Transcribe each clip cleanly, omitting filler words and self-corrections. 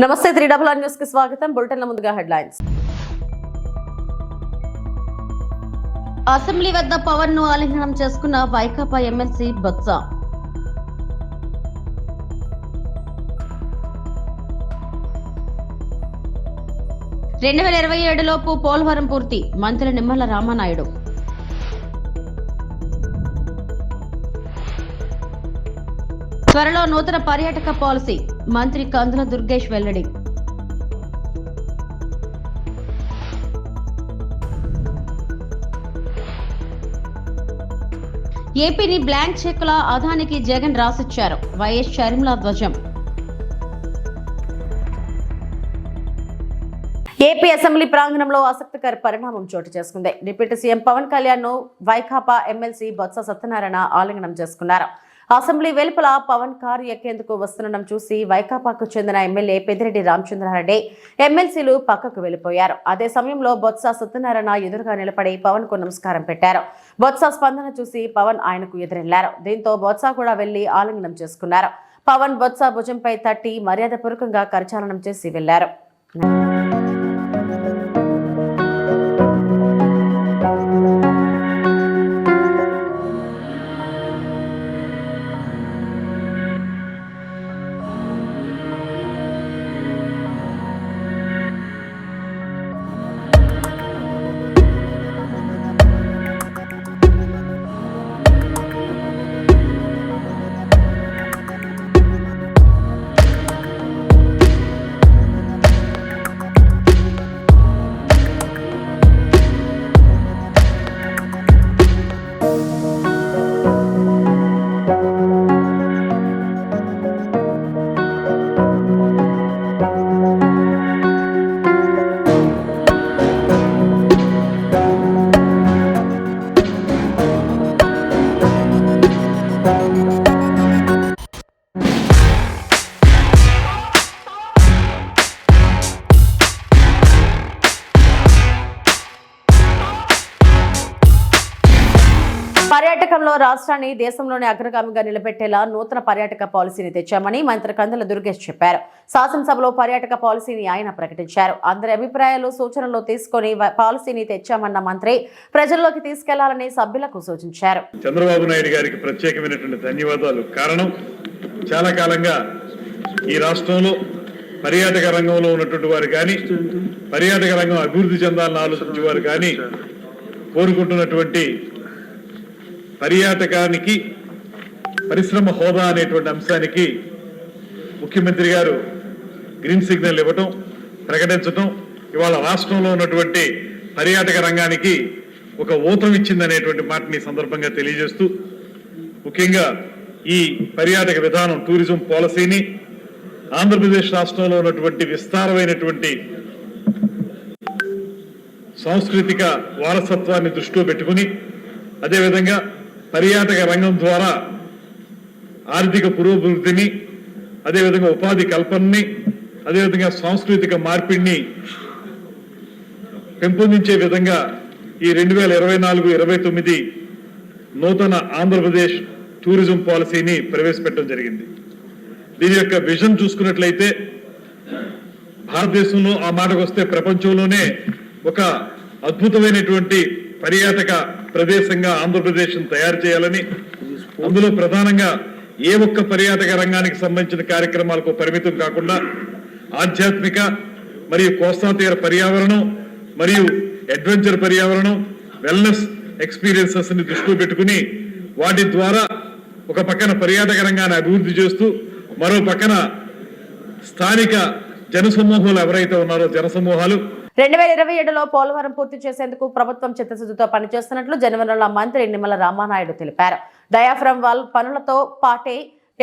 నమస్తే 3RR news కి స్వాగతం. బులెటిన్ల ముందుగా హెడ్లైన్స్. అసెంబ్లీ వద్ద పవన్ ను ఆలింగనం చేసుకున్న వైకాపా ఎమ్మెల్సీ బొత్స. రెండు 2027 లోపు పోలవరం పూర్తి, మంత్రి నిమ్మల రామానాయుడు. త్వరలో నూతన పర్యాటక పాలసీ, మంత్రి కందుల దుర్గేష్ వెల్లడి. ఏపీని బ్లాంక్ చెక్కుల అదానికి జగన్ రాసిచ్చారు, వైఎస్ షర్మిల ధ్వజం. ఏపీ అసెంబ్లీ ప్రాంగణంలో ఆసక్తికర పరిణామం చోటు చేసుకుంది. డిప్యూటీ సీఎం పవన్ కళ్యాణ్ ను వైకాపా ఎమ్మెల్సీ బొత్స సత్యనారాయణ ఆలింగనం చేసుకున్నారు. అసెంబ్లీ వెలుపల పవన్ కారు ఎక్కేందుకు వస్తుండడం చూసి వైకాపాకు చెందిన ఎమ్మెల్యే పెద్దిరెడ్డి రామచంద్రారెడ్డి ఎమ్మెల్సీలు పక్కకు వెళ్లిపోయారు. అదే సమయంలో బొత్స సత్యనారాయణ ఎదురుగా నిలబడి పవన్ కు నమస్కారం పెట్టారు. బొత్స స్పందన చూసి పవన్ ఆయనకు ఎదురెళ్లారు. దీంతో బొత్స కూడా వెళ్లి ఆలింగనం చేసుకున్నారు. పవన్ బొత్స భుజంపై తట్టి మర్యాదపూర్వకంగా కరచాలనం చేసి వెళ్లారు. పర్యాటకంలో రాష్ట్రాన్ని దేశంలోనే అగ్రగామిగా నిలబెట్టేలా నూతన పర్యాటక పాలసీని తెచ్చామని మంత్రి కందుల దుర్గేష్ చెప్పారు. శాసనసభలో పర్యాటక పాలసీని ఆయన ప్రకటించారు. అందరి అభిప్రాయాలు సూచనలు తీసుకుని పాలసీని తెచ్చామన్న మంత్రి ప్రజల్లోకి తీసుకెళ్లాలని సభ్యులకు సూచించారు. చంద్రబాబు నాయుడు గారికి ప్రత్యేకమైనటువంటి ధన్యవాదాలు. కారణం, చాలా కాలంగా ఈ రాష్ట్రంలో పర్యాటక రంగంలో ఉన్నటువంటి వారు కానీ, పర్యాటక రంగం అభివృద్ధి చెందాలని ఆలోచించే వారు కానీ కోరుకుంటున్నటువంటి పర్యాటకానికి పరిశ్రమ హోదా అనేటువంటి అంశానికి ముఖ్యమంత్రి గారు గ్రీన్ సిగ్నల్ ఇవ్వటం, ప్రకటించటం ఇవాళ రాష్ట్రంలో ఉన్నటువంటి పర్యాటక రంగానికి ఒక ఊతం ఇచ్చిందనేటువంటి మాటని సందర్భంగా తెలియజేస్తూ, ముఖ్యంగా ఈ పర్యాటక విధానం టూరిజం పాలసీని ఆంధ్రప్రదేశ్ రాష్ట్రంలో ఉన్నటువంటి విస్తారమైనటువంటి సాంస్కృతిక వారసత్వాన్ని దృష్టిలో పెట్టుకుని, అదేవిధంగా పర్యాటక రంగం ద్వారా ఆర్థిక పురోభివృద్ధిని, అదేవిధంగా ఉపాధి కల్పనని, అదేవిధంగా సాంస్కృతిక మార్పిడిని పెంపొందించే విధంగా ఈ 2024-29 నూతన ఆంధ్రప్రదేశ్ టూరిజం పాలసీని ప్రవేశపెట్టడం జరిగింది. దీని యొక్క విజన్ చూసుకున్నట్లయితే భారతదేశంలో ఆ మాటకు వస్తే ప్రపంచంలోనే ఒక అద్భుతమైనటువంటి పర్యాటక ప్రదేశంగా ఆంధ్రప్రదేశ్ తయారు చేయాలని, అందులో ప్రధానంగా ఏ ఒక్క పర్యాటక రంగానికి సంబంధించిన కార్యక్రమాలకు పరిమితం కాకుండా ఆధ్యాత్మిక మరియు కోస్తా తీర పర్యావరణం మరియు అడ్వెంచర్ పర్యావరణం, వెల్నెస్ ఎక్స్పీరియన్సెస్ ని దృష్టిలో పెట్టుకుని వాటి ద్వారా ఒక పక్కన పర్యాటక రంగాన్ని అభివృద్ధి చేస్తూ, మరో పక్కన స్థానిక జనసమూహాలు ఎవరైతే ఉన్నారో జనసమూహాలు 2027లో పోలవరం పూర్తి చేసేందుకు ప్రభుత్వం చిత్తశుద్ధితో పనిచేస్తున్నట్లు జనవనరుల మంత్రి నిమ్మల రామానాయుడు తెలిపారు. డయాఫ్రమ్ వాల్ పనులతో పాటే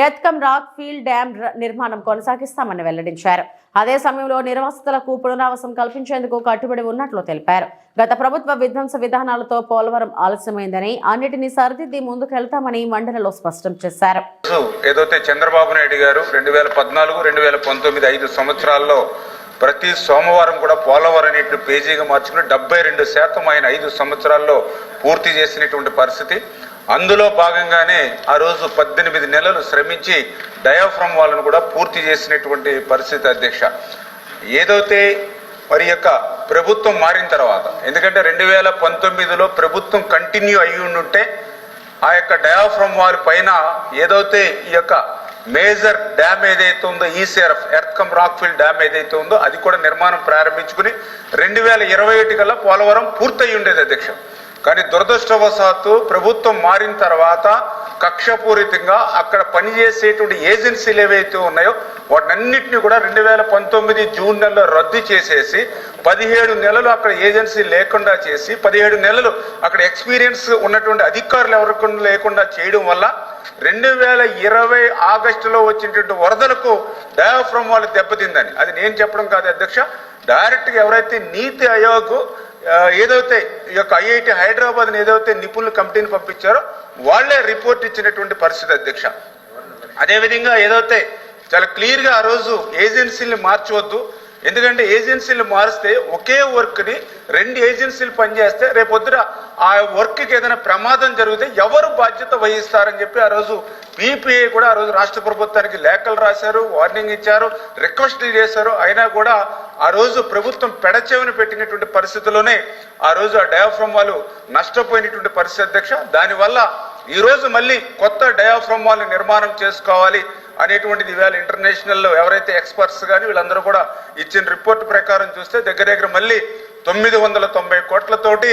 ఎత్కమ్ రాక్ ఫీల్డ్ డ్యామ్ నిర్మాణం కొనసాగిస్తామని వెల్లడించారు. అదే సమయంలో నిర్వాసితులకు పునరావాసం కల్పించేందుకు కట్టుబడి ఉన్నట్లు తెలిపారు. గత ప్రభుత్వ విధ్వంస విధానాలతో పోలవరం ఆలస్యమైందని, అన్నిటినీ సరిదిద్ది ముందుకెళ్తామని మండలిలో స్పష్టం చేశారు. ఏదైతే చంద్రబాబు నాయుడు గారు 2014-2019 5 సంవత్సరాల్లో ప్రతి సోమవారం కూడా పోలవరం అనేటువంటి పేజీగా మార్చుకుని 72% ఆయన 5 సంవత్సరాల్లో పూర్తి చేసినటువంటి పరిస్థితి. అందులో భాగంగానే ఆ రోజు 18 నెలలు శ్రమించి డయాఫ్రమ్ వాళ్ళను కూడా పూర్తి చేసినటువంటి పరిస్థితి అధ్యక్ష. ఏదైతే మరి యొక్క ప్రభుత్వం మారిన తర్వాత, ఎందుకంటే 2019లో ప్రభుత్వం కంటిన్యూ అయ్యి ఉంటే ఆ యొక్క డయాఫ్రమ్ వాల్ పైన ఏదైతే ఈ యొక్క మేజర్ డ్యామ్ ఏదైతే ఉందో ఈసీఆర్ఎఫ్ ఎర్త్కమ్ రాక్ఫిల్ డ్యామ్ ఏదైతే ఉందో అది కూడా నిర్మాణం ప్రారంభించుకుని 2021 కల్లా పోలవరం పూర్తయి ఉండేది అధ్యక్ష. కానీ దురదృష్టవశాత్తు ప్రభుత్వం మారిన తర్వాత కక్షపూరితంగా అక్కడ పనిచేసేటువంటి ఏజెన్సీలు ఏవైతే ఉన్నాయో వాటన్నిటిని కూడా 2019 జూన్ నెలలో రద్దు చేసేసి 17 నెలలు అక్కడ ఏజెన్సీ లేకుండా చేసి 17 నెలలు అక్కడ ఎక్స్పీరియన్స్ ఉన్నటువంటి అధికారులు ఎవరికి లేకుండా చేయడం వల్ల 2020 ఆగస్టులో వచ్చినటువంటి వరదలకు డయాఫ్రమ్ వాళ్ళు దెబ్బతిందని. అది నేను చెప్పడం కాదు అధ్యక్ష, డైరెక్ట్గా ఎవరైతే నీతి ఆయోగ్ ఏదైతే ఈ యొక్క ఐఐటి హైదరాబాద్ ఏదైతే నిపుణుల కమిటీని పంపించారో వాళ్లే రిపోర్ట్ ఇచ్చినటువంటి పరిస్థితి అధ్యక్ష. అదేవిధంగా ఏదైతే చాలా క్లియర్గా ఆ రోజు ఏజెన్సీని మార్చవద్దు, ఎందుకంటే ఏజెన్సీలు మారిస్తే ఒకే వర్క్ని 2 ఏజెన్సీలు పనిచేస్తే రేపొద్దున ఆ వర్క్కి ఏదైనా ప్రమాదం జరిగితే ఎవరు బాధ్యత వహిస్తారని చెప్పి ఆ రోజు పీపీఏ కూడా ఆ రోజు రాష్ట్ర ప్రభుత్వానికి లేఖలు రాశారు, వార్నింగ్ ఇచ్చారు, రిక్వెస్ట్ చేశారు. అయినా కూడా ఆ రోజు ప్రభుత్వం పెడచెవిని పెట్టినటువంటి పరిస్థితుల్లోనే ఆ రోజు ఆ డయాఫ్రమ్ వాళ్ళు నష్టపోయినటువంటి పరిస్థితి అధ్యక్ష. దానివల్ల ఈ రోజు మళ్ళీ కొత్త డయాఫ్రమ్ వాళ్ళు నిర్మాణం చేసుకోవాలి అనేటువంటిది ఇవాళ ఇంటర్నేషనల్ ఎవరైతే ఎక్స్పర్ట్స్ కానీ వీళ్ళందరూ కూడా ఇచ్చిన రిపోర్ట్ ప్రకారం చూస్తే దగ్గర మళ్ళీ 990 కోట్లతోటి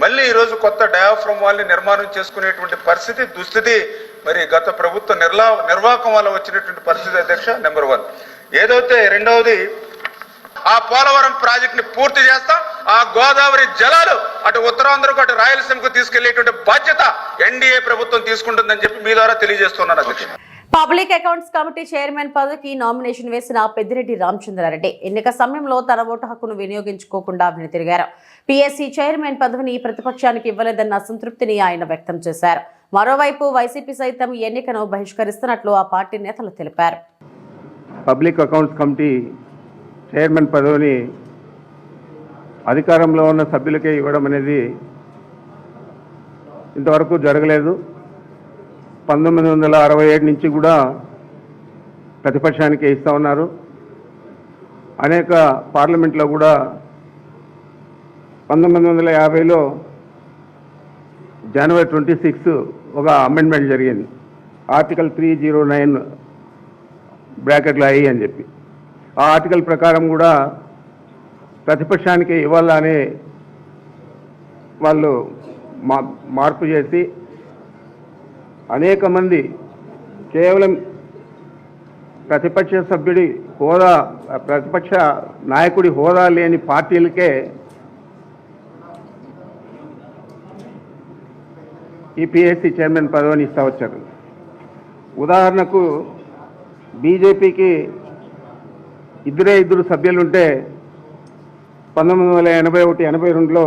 మళ్ళీ ఈరోజు కొత్త డయాఫ్రమ్ వాళ్ళని నిర్మాణం చేసుకునేటువంటి పరిస్థితి దుస్థితి మరి గత ప్రభుత్వ నిర్వాహకం వల్ల వచ్చినటువంటి పరిస్థితి అధ్యక్ష. నెంబర్ 1. ఏదైతే రెండవది ఆ పోలవరం ప్రాజెక్ట్ ని పూర్తి చేస్తాం, ఆ గోదావరి జలాలు అటు ఉత్తరాంధ్రకు అటు రాయలసీమకు తీసుకెళ్లేటువంటి బాధ్యత ఎన్డీఏ ప్రభుత్వం తీసుకుంటుందని చెప్పి మీ ద్వారా తెలియజేస్తున్నాను అధ్యక్ష. పబ్లిక్ అకౌంట్స్ కమిటీ చైర్మన్ పదవికి నామినేషన్ వేసిన పెద్దిరెడ్డి రామచంద్రారెడ్డి ఎన్నిక సమయంలో తన ఓటు హక్కును వినియోగించుకోకుండా వెనుతిరిగారు. పీఎస్సీ చైర్మన్ పదవిని ప్రతిపక్షానికి ఇవ్వలేదన్న అసంతృప్తిని ఆయన వ్యక్తం చేశారు. మరోవైపు వైసీపీ సైతం ఎన్నికను బహిష్కరిస్తున్నట్లు ఆ పార్టీ నేతలు తెలిపారు. పబ్లిక్ అకౌంట్స్ కమిటీ చైర్మన్ పదవిని అధికారంలో ఉన్న సభ్యులకే ఇవ్వడం అనేది ఇంతవరకు జరగలేదు. 1967 నుంచి కూడా ప్రతిపక్షానికి ఇస్తూ ఉన్నారు. అనేక పార్లమెంట్లో కూడా 1950లో జనవరి 26 ఒక అమెండ్మెంట్ జరిగింది, ఆర్టికల్ 309 బ్రాకెట్లో అయ్యి అని చెప్పి. ఆ ఆర్టికల్ ప్రకారం కూడా ప్రతిపక్షానికి ఇవ్వాలని వాళ్ళు మార్పు చేసి అనేక మంది కేవలం ప్రతిపక్ష సభ్యుడి హోదా, ప్రతిపక్ష నాయకుడి హోదా లేని పార్టీలకే ఈ పిఎస్సి చైర్మన్ పదవిని ఇస్తూ వచ్చారు. ఉదాహరణకు బీజేపీకి ఇద్దరు సభ్యులుంటే 1981-82లో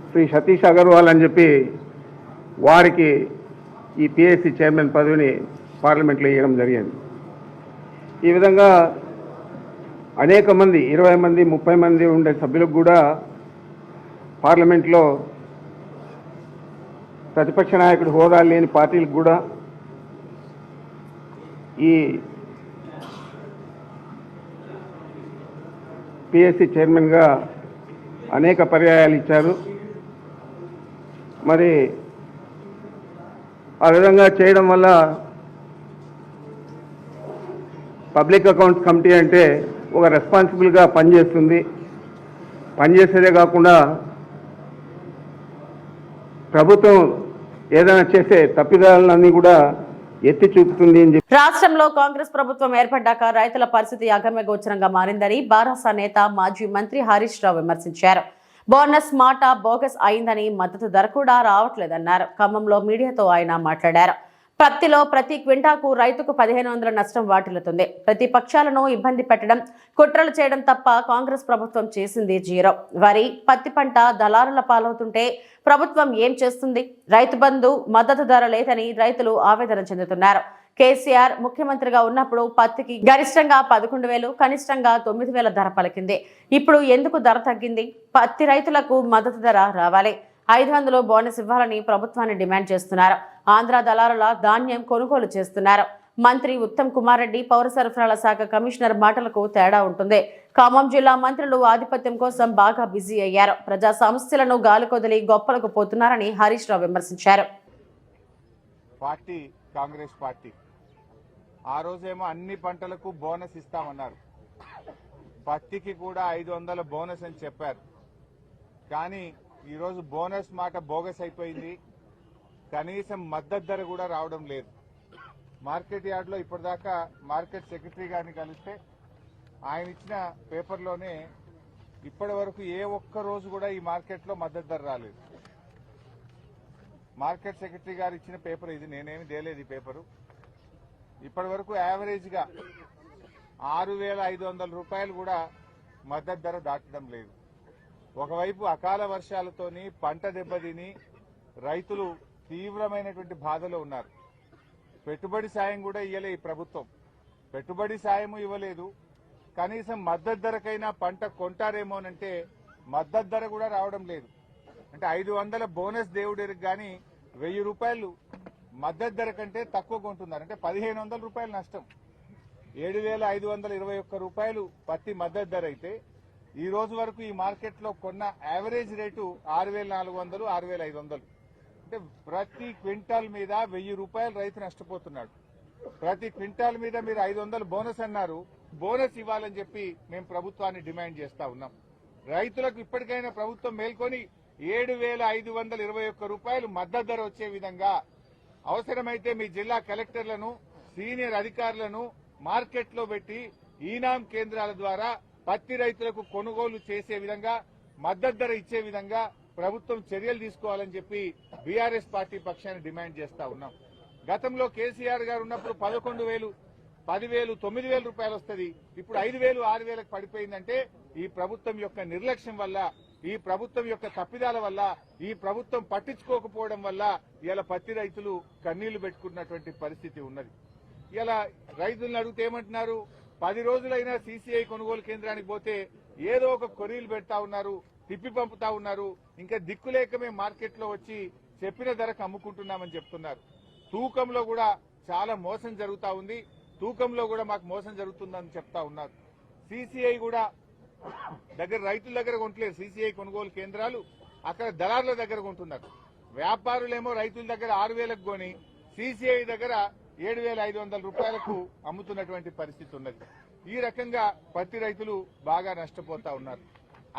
శ్రీ సతీష్ అగర్వాల్ అని చెప్పి వారికి ఈ పిఎస్సి చైర్మన్ పదవిని పార్లమెంట్లో ఇవ్వడం జరిగింది. ఈ విధంగా అనేక మంది 20 మంది 30 మంది ఉండే సభ్యులకు కూడా పార్లమెంట్లో ప్రతిపక్ష నాయకుడు హోదా లేని పార్టీలకు కూడా ఈ పిఎస్సి చైర్మన్గా అనేక పర్యాయాలు ఇచ్చారు. మరి ఆ విధంగా చేయడం వల్ల పబ్లిక్ అకౌంట్స్ కమిటీ అంటే ఒక రెస్పాన్సిబుల్గా పనిచేస్తుంది. పనిచేసేదే కాకుండా ప్రభుత్వం ఏదైనా చేసే తప్పిదాలన్నీ కూడా ఎత్తి చూపుతుంది అని చెప్పి. రాష్ట్రంలో కాంగ్రెస్ ప్రభుత్వం ఏర్పడ్డాక రైతుల పరిస్థితి అగమ్యగోచరంగా మారిందని బారాస నేత మాజీ మంత్రి హరీష్ రావు విమర్శించారు. బోనస్ మాట బోగస్ అయిందని, మద్దతు ధర కూడా రావట్లేదన్నారు. ఖమ్మంలో మీడియాతో ఆయన మాట్లాడారు. పత్తిలో ప్రతి క్వింటాకు రైతుకు 1500 నష్టం వాటిల్లుతుంది. ప్రతిపక్షాలను ఇబ్బంది పెట్టడం, కుట్రలు చేయడం తప్ప కాంగ్రెస్ ప్రభుత్వం చేసింది జీరో. వరి, పత్తి పంట దళారుల పాలవుతుంటే ప్రభుత్వం ఏం చేస్తుంది? రైతు బంధు, మద్దతు ధర లేదని రైతులు ఆవేదన చెందుతున్నారు. కేసీఆర్ ముఖ్యమంత్రిగా ఉన్నప్పుడు పత్తికి గరిష్టంగా 11,000, కనిష్టంగా 9,000 ధర పలికింది. ఇప్పుడు ఎందుకు ధర తగ్గింది? పత్తి రైతులకు మద్దతు ధర రావాలి. 500 బోనస్ ఇవ్వాలని ప్రభుత్వాన్ని డిమాండ్ చేస్తున్నారు. ఆంధ్ర దళారుల ధాన్యం కొనుగోలు చేస్తున్నారు. మంత్రి ఉత్తమ్ కుమార్ రెడ్డి పౌర సరఫరాల శాఖ కమిషనర్ మాటలకు తేడా ఉంటుంది. ఖమ్మం జిల్లా మంత్రులు ఆధిపత్యం కోసం బాగా బిజీ అయ్యారు. ప్రజా సమస్యలను గాలికొదిలి గొప్పలకు పోతున్నారని హరీష్ రావు విమర్శించారు. పార్టీ కాంగ్రెస్ పార్టీ ఆ రోజేమో అన్ని పంటలకు బోనస్ ఇస్తామన్నారు. పత్తికి కూడా 500 బోనస్ అని చెప్పారు. కానీ ఈరోజు బోనస్ మాట బోగస్ అయిపోయింది. కనీసం మద్దతు ధర కూడా రావడం లేదు. మార్కెట్ యార్డ్లో ఇప్పటిదాకా మార్కెట్ సెక్రటరీ గారిని కలిస్తే ఆయన ఇచ్చిన పేపర్లోనే ఇప్పటి వరకు ఏ ఒక్క రోజు కూడా ఈ మార్కెట్లో మద్దతు ధర రాలేదు. మార్కెట్ సెక్రటరీ గారు ఇచ్చిన పేపర్ ఇది, నేనేమి తేలేదు ఈ పేపరు. ఇప్పటి వరకు యావరేజ్గా 6,500 రూపాయలు కూడా మద్దతు ధర దాటడం లేదు. ఒకవైపు అకాల వర్షాలతోని పంట దెబ్బతిని రైతులు తీవ్రమైనటువంటి బాధలో ఉన్నారు. పెట్టుబడి సాయం కూడా ఇవ్వలే ఈ ప్రభుత్వం. పెట్టుబడి సాయము ఇవ్వలేదు. కనీసం మద్దతు ధరకైనా పంట కొంటారేమోనంటే మద్దతు ధర కూడా రావడం లేదు. అంటే 500 బోనస్ దేవుడికి కానీ 1000 రూపాయలు మద్దతు ధర కంటే తక్కువ కొంటున్నారు. అంటే 1,500 రూపాయలు నష్టం. 7,521 రూపాయలు పత్తి మద్దతు ధర అయితే ఈ రోజు వరకు ఈ మార్కెట్లో కొన్న యావరేజ్ రేటు 6,400, 6,500. అంటే ప్రతి క్వింటాల్ మీద 1000 రూపాయలు రైతు నష్టపోతున్నాడు. ప్రతి క్వింటాల్ మీద మీరు 500 బోనస్ అన్నారు. బోనస్ ఇవ్వాలని చెప్పి మేము ప్రభుత్వాన్ని డిమాండ్ చేస్తా ఉన్నాం. రైతులకు ఇప్పటికైనా ప్రభుత్వం మేల్కొని 7,521 రూపాయలు మద్దతు ధర వచ్చే విధంగా అవసరమైతే మీ జిల్లా కలెక్టర్లను, సీనియర్ అధికారులను మార్కెట్లో పెట్టి ఈనాం కేంద్రాల ద్వారా పత్తి రైతులకు కొనుగోలు చేసే విధంగా, మద్దతు ధర ఇచ్చే విధంగా ప్రభుత్వం చర్యలు తీసుకోవాలని చెప్పి బీఆర్ఎస్ పార్టీ పక్షాన్ని డిమాండ్ చేస్తా ఉన్నాం. గతంలో కేసీఆర్ గారు ఉన్నప్పుడు 11,000, 10,000, 9,000 రూపాయలు వస్తుంది. ఇప్పుడు 5,000, 6,000కు పడిపోయిందంటే ఈ ప్రభుత్వం యొక్క నిర్లక్ష్యం వల్ల, ఈ ప్రభుత్వం యొక్క తప్పిదాల వల్ల, ఈ ప్రభుత్వం పట్టించుకోకపోవడం వల్ల ఇలా పత్తి రైతులు కన్నీళ్లు పెట్టుకున్నటువంటి పరిస్థితి ఉన్నది. ఇలా రైతులను అడిగితే ఏమంటున్నారు? 10 రోజులైనా సీసీఐ కొనుగోలు కేంద్రానికి పోతే ఏదో ఒక కొరీలు పెడతా ఉన్నారు, తిప్పి పంపుతా ఉన్నారు. ఇంకా దిక్కులేక మేము మార్కెట్లో వచ్చి చెప్పిన ధరకు అమ్ముకుంటున్నామని చెప్తున్నారు. తూకంలో కూడా చాలా మోసం జరుగుతా ఉంది. తూకంలో కూడా మాకు మోసం జరుగుతుందని చెప్తా ఉన్నారు. సీసీఐ కూడా రైతుల దగ్గర కొంటలేదు. సీసీఐ కొనుగోలు కేంద్రాలు అక్కడ దళారుల దగ్గర కొంటున్నారు. వ్యాపారులేమో రైతుల దగ్గర 6,000కు కొని సీసీఐ దగ్గర 7,500 రూపాయలకు అమ్ముతున్నటువంటి పరిస్థితి ఉన్నది. ఈ రకంగా పత్తి రైతులు బాగా నష్టపోతా ఉన్నారు.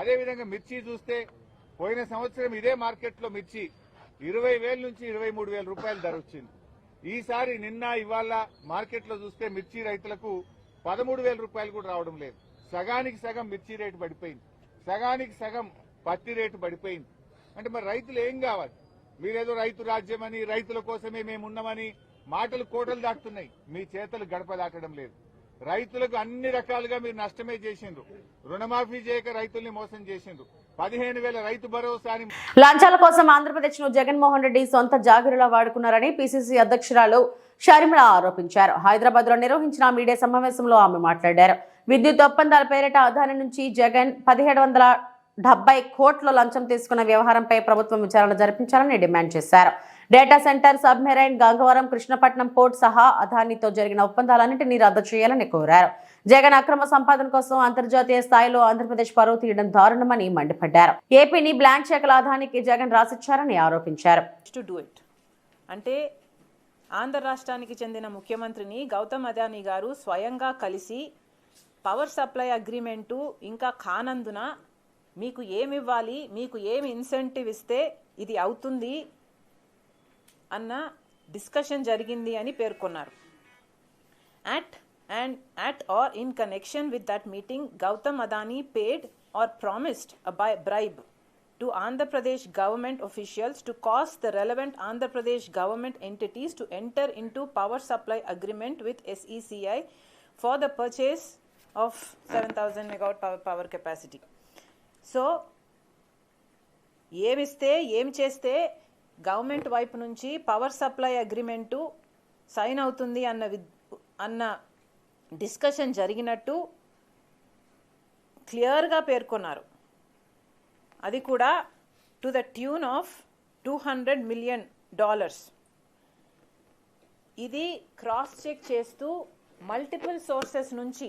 అదేవిధంగా మిర్చి చూస్తే పోయిన సంవత్సరం ఇదే మార్కెట్లో మిర్చి 20,000 నుంచి 23,000 రూపాయల ధర వచ్చింది. ఈసారి నిన్న ఇవాళ మార్కెట్లో చూస్తే మిర్చి రైతులకు 13,000 రూపాయలు కూడా రావడం లేదు. సగానికి సగం మిర్చి రేటు పడిపోయింది, సగానికి సగం పత్తి రేటు పడిపోయింది. అంటే మరి రైతులు ఏం కావాలి? మీరేదో రైతు రాజ్యమని, రైతుల కోసమే మేమున్నామని మాటలు కోటలు దాటుతున్నాయి, మీ చేతలు గడప దాటడం లేదు. రైతులకు అన్ని రకాలుగా మీరు నష్టమే చేసిండ్రు. రుణమాఫీ చేయక రైతుల్ని మోసం చేసిండ్రు. 15,000 రైతు భరోసాని లంచాల కోసం ఆంధ్రప్రదేశ్ ను జగన్మోహన్ రెడ్డి సొంత జాగిరిలా వాడుకున్నారని పిసిసి అధ్యక్షురాలు షర్మిల ఆరోపించారు. హైదరాబాద్ లో నిర్వహించిన మీడియా సమావేశంలో ఆమె మాట్లాడారు. విద్యుత్ ఒప్పందాల పేరిట అదాని నుంచి జగన్ 1,770 కోట్ల లంచం తీసుకున్న వ్యవహారంపై ప్రభుత్వం విచారణ జరిపించాలని డిమాండ్ చేశారు. Data centre, submarine, Gangavaram, Krishnapatnam port సహా అదానితో జరిగిన ఒప్పందాలన్నింటినీ రద్దు చేయాలని కోరారు. జగన్ అక్రమ సంపాదన కోసం అంతర్జాతీయ స్థాయిలో ఆంధ్రప్రదేశ్ పరువు తీయడం దారుణమని మండిపడ్డారు. ఏపీని బ్లాంక్ చెక్ల అదానికి జగన్ రాసిచ్చారని ఆరోపించారు. అంటే ఆంధ్ర రాష్ట్రానికి చెందిన ముఖ్యమంత్రిని గౌతమ్ అదానీ గారు స్వయంగా కలిసి పవర్ సప్లై అగ్రిమెంటు ఇంకా కానందున మీకు ఏమివ్వాలి, మీకు ఏమి ఇన్సెంటివ్ ఇస్తే ఇది అవుతుంది అన్న డిస్కషన్ జరిగింది అని పేర్కొన్నారు. At or in connection with that meeting, Gautam Adani paid or promised a bribe to Andhra Pradesh government officials to cause the relevant Andhra Pradesh government entities to enter into power supply agreement with SECI for the purchase of 7,000 megawatt power capacity. So, ఏమిస్తే ఏం చేస్తే government వైపు నుంచి power supply agreement sign అవుతుంది అన్న discussion జరిగినట్టు క్లియర్గా పేర్కొన్నారు. అది కూడా to the tune of $200 million. ఇది క్రాస్ చెక్ చేస్తూ మల్టిపుల్ సోర్సెస్ నుంచి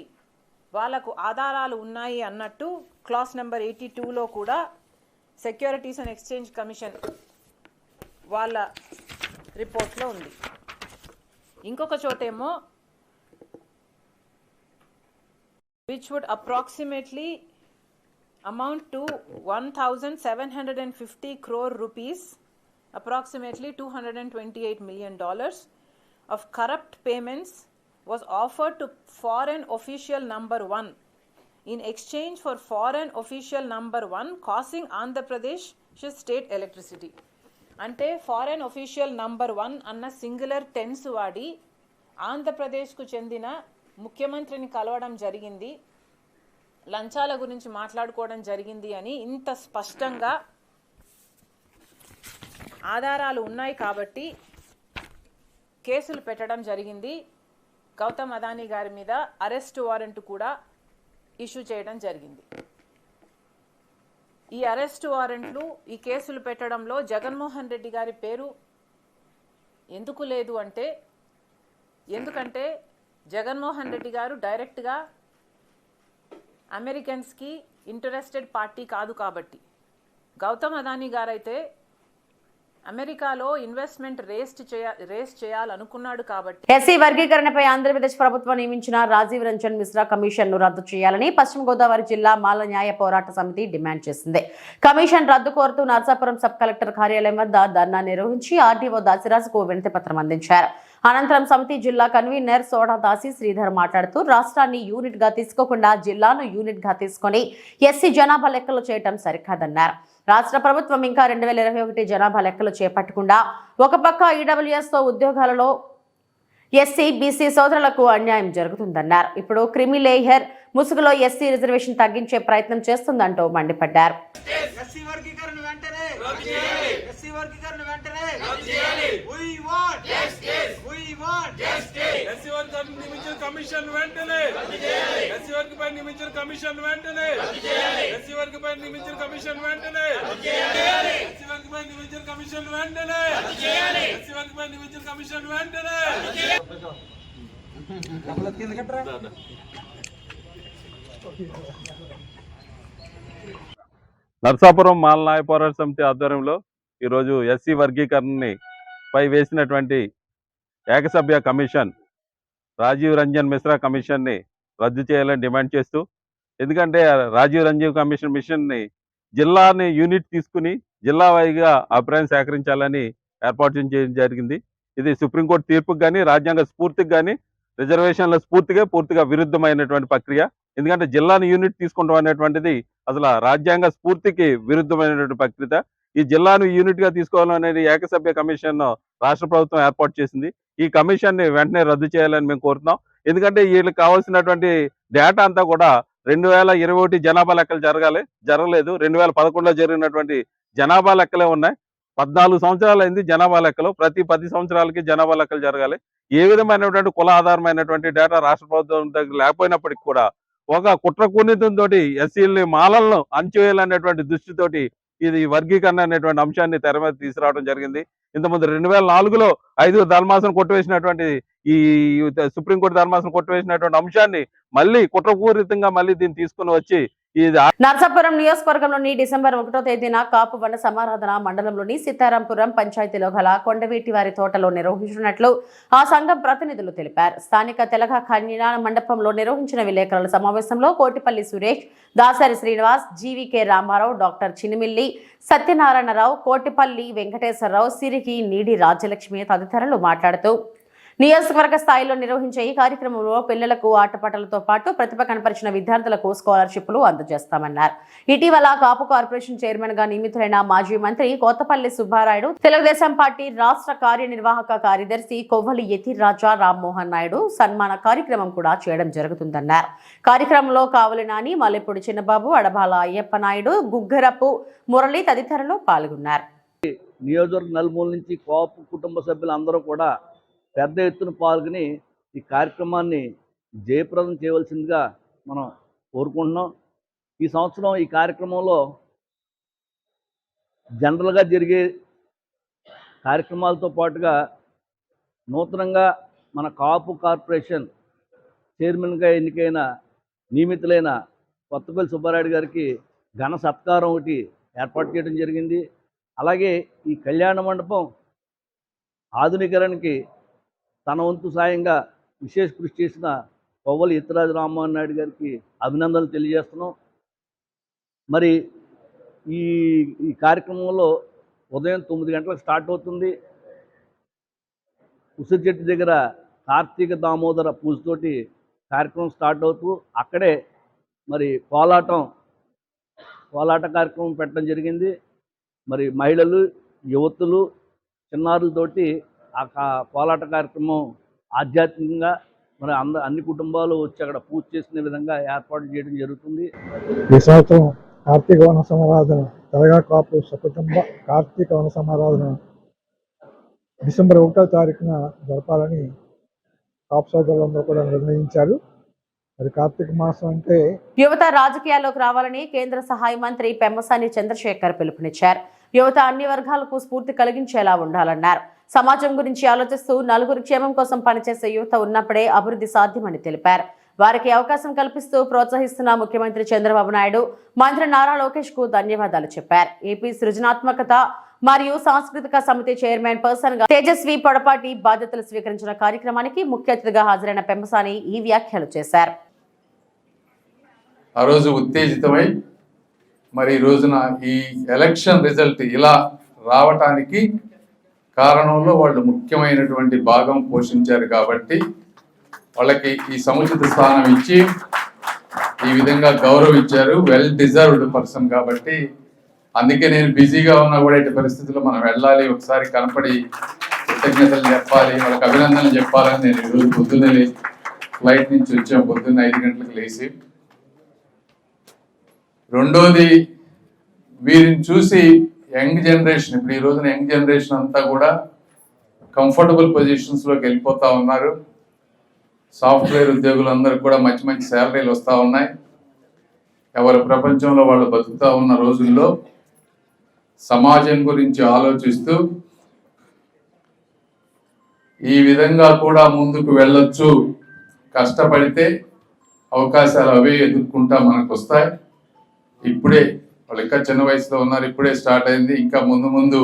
వాళ్ళకు ఆధారాలు ఉన్నాయి అన్నట్టు క్లాస్ నెంబర్ 82లో కూడా సెక్యూరిటీస్ అండ్ ఎక్స్చేంజ్ కమిషన్ వాళ్ళ రిపోర్ట్లో ఉంది. ఇంకొక చోటేమో which would approximately amount to 1,750 crore rupees, approximately $228 million of corrupt payments was offered to foreign official number 1 in exchange for foreign official number 1 causing Andhra Pradesh state electricity. అంటే foreign official number 1 అన్న singular tense వాడి ఆంధ్రప్రదేశ్కు చెందిన ముఖ్యమంత్రిని కలవడం జరిగింది, లంచాల గురించి మాట్లాడుకోవడం జరిగింది అని ఇంత స్పష్టంగా ఆధారాలు ఉన్నాయి కాబట్టి కేసులు పెట్టడం జరిగింది. గౌతమ్ అదానీ గారి మీద అరెస్ట్ వారెంట్ కూడా ఇష్యూ చేయడం జరిగింది. ఈ అరెస్ట్ వారెంట్లు, ఈ కేసులు పెట్టడంలో జగన్మోహన్ రెడ్డి గారి పేరు ఎందుకు లేదు అంటే, ఎందుకంటే జగన్మోహన్ రెడ్డి గారు డైరెక్ట్గా అమెరికన్స్కి ఇంట్రెస్టెడ్ పార్టీ కాదు కాబట్టి. గౌతమ్ అదానీ గారైతే అమెరికాలో ఇన్వెస్ట్మెంట్ రేస్ చేయాలనుకున్నాడు కాబట్టి. ఎస్సీ వర్గీకరణపై ఆంధ్రప్రదేశ్ ప్రభుత్వం నియమించిన రాజీవ్ రంజన్ మిశ్రా కమిషన్ ను రద్దు చేయాలని పశ్చిమ గోదావరి జిల్లా మాల న్యాయ పోరాట సమితి డిమాండ్ చేసింది. కమిషన్ రద్దు కోరుతూ నర్సాపురం సబ్ కలెక్టర్ కార్యాలయం వద్ద ధర్నా నిర్వహించి ఆర్డీఓ దాసిరాజుకు వినతి పత్రం అందించారు. అనంతరం సమితి జిల్లా కన్వీనర్ సోడా దాసి శ్రీధర్ మాట్లాడుతూ రాష్ట్రాన్ని యూనిట్ గా తీసుకోకుండా జిల్లాను యూనిట్ గా తీసుకుని ఎస్సీ జనాభా లెక్కలు చేయడం సరికాదన్నారు. రాష్ట్ర ప్రభుత్వం ఇంకా 2021 జనాభా లెక్కలు చేపట్టకుండా ఒక పక్క ఈడబ్ల్యూఎస్ తో ఉద్యోగాలలో ఎస్సీ బీసీ సోదరులకు అన్యాయం జరుగుతుందన్నారు. ఇప్పుడు క్రిమి లేయర్ ముసుగులో ఎస్సీ రిజర్వేషన్ తగ్గించే ప్రయత్నం చేస్తుందంటూ మండిపడ్డారు. కమిషన్ వెంటనే ఎస్సీ వర్గపై నియమించిన కమిషన్ వెంటనే ఎస్సీ వర్గపై నియమించిన కమిషన్ వెంటనే ఎస్సీ వర్గపై నియమించిన కమిషన్ వెంటనే ఎస్సీ వర్గపై నియమించిన కమిషన్ వెంటనే. నర్సాపురం మాల న్యాయ పోరాట సమితి ఆధ్వర్యంలో ఈరోజు ఎస్సీ వర్గీకరణని పై వేసినటువంటి ఏకసభ్య కమిషన్ రాజీవ్ రంజన్ మిశ్రా కమిషన్ని రద్దు చేయాలని డిమాండ్ చేస్తూ, ఎందుకంటే రాజీవ్ రంజన్ మిషన్ని జిల్లాని యూనిట్ తీసుకుని జిల్లా వైగా అభిప్రాయం సేకరించాలని ఏర్పాటు చేయడం జరిగింది. ఇది సుప్రీంకోర్టు తీర్పుకి కానీ రాజ్యాంగ స్ఫూర్తికి కానీ రిజర్వేషన్ల పూర్తిగా విరుద్ధమైనటువంటి ప్రక్రియ. ఎందుకంటే జిల్లాని యూనిట్ తీసుకుంటాం అనేటువంటిది అసలు రాజ్యాంగ స్ఫూర్తికి విరుద్ధమైనటువంటి ప్రక్రియ. ఈ జిల్లాను యూనిట్ గా తీసుకోవాలనేది ఏకసభ్య కమిషన్ రాష్ట్ర ప్రభుత్వం ఏర్పాటు చేసింది. ఈ కమిషన్ ని వెంటనే రద్దు చేయాలని మేము కోరుతున్నాం. ఎందుకంటే వీళ్ళకి కావాల్సినటువంటి డేటా అంతా కూడా 2021 జనాభా లెక్కలు జరగలేదు. 2011లో జరిగినటువంటి జనాభా లెక్కలే ఉన్నాయి. 14 సంవత్సరాలు అయింది జనాభా లెక్కలు. ప్రతి 10 సంవత్సరాలకి జనాభా లెక్కలు జరగాలి. ఏ విధమైనటువంటి కుల ఆధారమైనటువంటి డేటా రాష్ట్ర ప్రభుత్వం దగ్గర లేకపోయినప్పటికీ కూడా ఒక కుట్రకూనితంతో ఎస్సీలని మాలలను అణచివేయాలనేటువంటి దృష్టితోటి ఇది వర్గీకరణ అనేటువంటి అంశాన్ని తెర మీద తీసుకురావడం జరిగింది. ఇంతకుముందు 2004లో 5 ధర్మాసనం కొట్టివేసినటువంటి ఈ సుప్రీంకోర్టు ధర్మాసనం కొట్టివేసినటువంటి అంశాన్ని మళ్ళీ కుట్రపూరితంగా మళ్ళీ దీన్ని తీసుకుని వచ్చి నర్సాపురం నియోజకవర్గంలోని డిసెంబర్ 1వ తేదీన కాపు వన సమారాధన మండలంలోని సీతారాంపురం పంచాయతీలో గల కొండవీటి వారి తోటలో నిర్వహించినట్లు ఆ సంఘం ప్రతినిధులు తెలిపారు. స్థానిక తెలగ కళ్యాణ మండపంలో నిర్వహించిన విలేకరుల సమావేశంలో కోటిపల్లి సురేష్, దాసరి శ్రీనివాస్, జీవీకే రామారావు, డాక్టర్ చినిమిల్లి సత్యనారాయణరావు, కోటిపల్లి వెంకటేశ్వరరావు, సిరికి నీడి రాజ్యలక్ష్మి తదితరులు మాట్లాడుతూ నియోజకవర్గ స్థాయిలో నిర్వహించే ఈ కార్యక్రమంలో పిల్లలకు ఆటపాటలతో పాటు ప్రతిభ కనపరిచిన విద్యార్థులకు స్కాలర్షిప్లు అందజేస్తామన్నారు. ఇటీవల కాపు కార్పొరేషన్ చైర్మన్ గా నియమితులైన మాజీ మంత్రి కోతపల్లి సుబ్బారాయుడు, తెలుగుదేశం పార్టీ రాష్ట్ర కార్యనిర్వాహక కార్యదర్శి కొవ్వలి యతిరాజా రామ్మోహన్ నాయుడు సన్మాన కార్యక్రమం కూడా చేయడం జరుగుతుందన్నారు. కార్యక్రమంలో కావలి నాని, మల్లెపూడి చిన్నబాబు, అడబాల అయ్యప్ప నాయుడు, గుగ్గరపు మురళి తదితరులు పాల్గొన్నారు. నియోజకవర్గ నలుమూల నుంచి కాపు కుటుంబ సభ్యులందరూ కూడా పెద్ద ఎత్తున పాల్గొని ఈ కార్యక్రమాన్ని జయప్రదం చేయవలసిందిగా మనం కోరుకుంటున్నాం. ఈ సంవత్సరం ఈ కార్యక్రమంలో జనరల్గా జరిగే కార్యక్రమాలతో పాటుగా నూతనంగా మన కాపు కార్పొరేషన్ చైర్మన్గా ఎన్నికైన నియమితులైన కొత్తపల్లి సుబ్బారాయుడు గారికి ఘన సత్కారం ఒకటి ఏర్పాటు చేయడం జరిగింది. అలాగే ఈ కళ్యాణ మండపం ఆధునీకరణకి తన వంతు సాయంగా విశేష కృషి చేసిన కొవ్వలి ఇత్తరాజు రామ్మోహన్ నాయుడు గారికి అభినందనలు తెలియజేస్తున్నాం. మరి ఈ కార్యక్రమంలో ఉదయం 9 గంటలకు స్టార్ట్ అవుతుంది. ఉసిరి చెట్టు దగ్గర కార్తీక దామోదర పూజతోటి కార్యక్రమం స్టార్ట్ అవుతూ అక్కడే మరి కోలాట కార్యక్రమం పెట్టడం జరిగింది. మరి మహిళలు, యువతులు, చిన్నారులతోటి ఆ కోలాట కార్యక్రమం ఆధ్యాత్మికంగా మరి అన్ని కుటుంబాలు వచ్చి అక్కడ పూజ చేసుకునే విధంగా ఏర్పాటు చేయడం జరుగుతుంది. ఈ సంవత్సరం కార్తీక వన సమారాధన తెలంగాణ కాపు సకుటుంబ కార్తీక వన సమారాధన డిసెంబర్ 1వ తారీఖున జరపాలని కాపు సోదరులందరూ కూడా నిర్ణయించారు. మరి కార్తీక మాసం అంటే యువత రాజకీయాల్లోకి రావాలని కేంద్ర సహాయ మంత్రి పెమ్మసాని చంద్రశేఖర్ పిలుపునిచ్చారు. యువత అన్ని వర్గాలకు స్ఫూర్తి కలిగించేలా ఉండాలన్నారు. సమాజం గురించి ఆలోచిస్తూ నలుగురి క్షేమం కోసం పనిచేసే యువత ఉన్నప్పుడే అభివృద్ధి సాధ్యమని తెలిపారు. వారికి అవకాశం కల్పిస్తూ ప్రోత్సహిస్తున్న ముఖ్యమంత్రి చంద్రబాబు నాయుడు, మంత్రి నారా లోకేష్ కు ధన్యవాదాలు చెప్పారు. ఏపీ సృజనాత్మకత మరియు సాంస్కృతిక సమితి చైర్మన్ పర్సన్ గా తేజస్వి పొడపాటి బాధ్యతలు స్వీకరించిన కార్యక్రమానికి ముఖ్య అతిథిగా హాజరైన పెమ్మసాని ఈ వ్యాఖ్యలు చేశారు. ఆ రోజు ఉత్తేజితమై మరి ఈ రోజున ఈ ఎలక్షన్ రిజల్ట్ ఇలా రావటానికి కారణంలో వాళ్ళు ముఖ్యమైనటువంటి భాగం పోషించారు కాబట్టి వాళ్ళకి ఈ సముచిత స్థానం ఇచ్చి ఈ విధంగా గౌరవించారు. వెల్ డిజర్వ్డ్ పర్సన్ కాబట్టి అందుకే నేను బిజీగా ఉన్నా కూడా ఇటు పరిస్థితుల్లో మనం వెళ్ళాలి, ఒకసారి కనపడి కృతజ్ఞతలు చెప్పాలి, వాళ్ళకి అభినందనలు చెప్పాలని నేను ఈరోజు పొద్దున్నే ఫ్లైట్ నుంచి వచ్చాం. పొద్దున్న 5 గంటలకు లేచి రెండోది వీరిని చూసి యంగ్ జనరేషన్, ఇప్పుడు ఈ రోజున యంగ్ జనరేషన్ అంతా కూడా కంఫర్టబుల్ పొజిషన్స్లోకి వెళ్ళిపోతూ ఉన్నారు. సాఫ్ట్వేర్ ఉద్యోగులందరూ కూడా మంచి మంచి శాలరీలు వస్తూ ఉన్నాయి. ఎవరి ప్రపంచంలో వాళ్ళు బతుకుతూ ఉన్న రోజుల్లో సమాజం గురించి ఆలోచిస్తూ ఈ విధంగా కూడా ముందుకు వెళ్ళొచ్చు, కష్టపడితే అవకాశాలు అవే ఎదుర్కొంటా మనకు వస్తాయి. ఇప్పుడే వాళ్ళు ఇంకా చిన్న వయసులో ఉన్నారు, ఇప్పుడే స్టార్ట్ అయింది, ఇంకా ముందు ముందు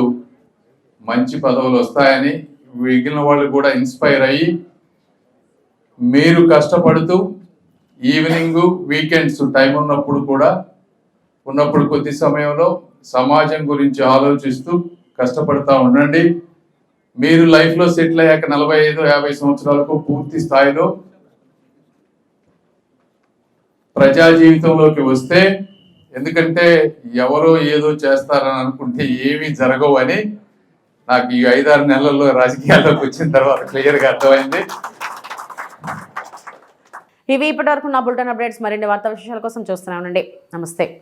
మంచి పదవులు వస్తాయని మిగిలిన వాళ్ళు కూడా ఇన్స్పైర్ అయ్యి మీరు కష్టపడుతూ ఈవినింగ్ వీకెండ్స్ టైం ఉన్నప్పుడు కొద్ది సమయంలో సమాజం గురించి ఆలోచిస్తూ కష్టపడతా ఉండండి. మీరు లైఫ్లో సెటిల్ అయ్యాక 45-50 సంవత్సరాలకు పూర్తి స్థాయిలో ప్రజా జీవితంలోకి వస్తే, ఎందుకంటే ఎవరో ఏదో చేస్తారని అనుకుంటే ఏమీ జరగవు అని నాకు ఈ 5-6 నెలల్లో రాజకీయాల్లోకి వచ్చిన తర్వాత క్లియర్గా అర్థమైంది. ఇవి ఇప్పటివరకు నా బులెటిన్ అప్డేట్స్. మరిన్ని వార్తా విశేషాల కోసం చూస్తూనే ఉండండి. నమస్తే.